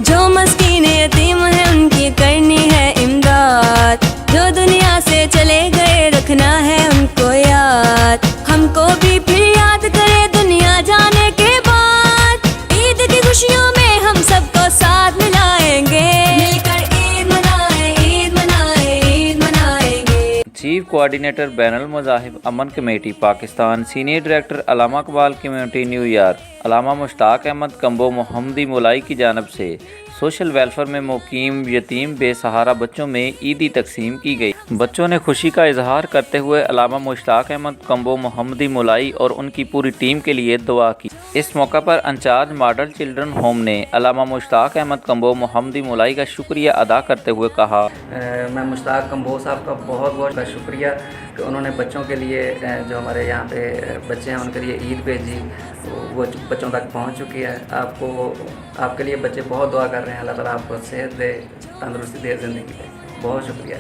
جو مسکین یتیم ہے ان کی کرنی ہے امداد، جو دنیا سے چلے گئے رکھنا ہے ان کو یاد، ہم کو بھی پھر یاد کرے دنیا جانے کے بعد، عید کی خوشیوں میں ہم سب کو ساتھ ملائیں گے، مل کر عید منائیں، عید منائیں، عید منائیں گے۔ چیف کوآرڈینیٹر بین المذاہب امن کمیٹی پاکستان، سینئر ڈائریکٹر علامہ اقبال کمیونٹی نیو یارک علامہ مشتاق احمد کمبو محمدی مولائی کی جانب سے سوشل ویلفیئر میں مقیم یتیم بے سہارا بچوں میں عیدی تقسیم کی گئی۔ بچوں نے خوشی کا اظہار کرتے ہوئے علامہ مشتاق احمد کمبو محمدی مولائی اور ان کی پوری ٹیم کے لیے دعا کی۔ اس موقع پر انچارج ماڈل چلڈرن ہوم نے علامہ مشتاق احمد کمبو محمدی مولائی کا شکریہ ادا کرتے ہوئے کہا، میں مشتاق کمبو صاحب کا بہت بہت شکریہ کہ انہوں نے بچوں کے لیے، جو ہمارے یہاں پہ بچے ہیں ان کے لیے عید بھیجی، وہ بچوں تک پہنچ چکی ہے۔ آپ کے لیے بچے بہت دعا کر رہے ہیں، اللہ تعالیٰ آپ کو صحت دے، تندرستی دے، زندگی دے۔ بہت شکریہ۔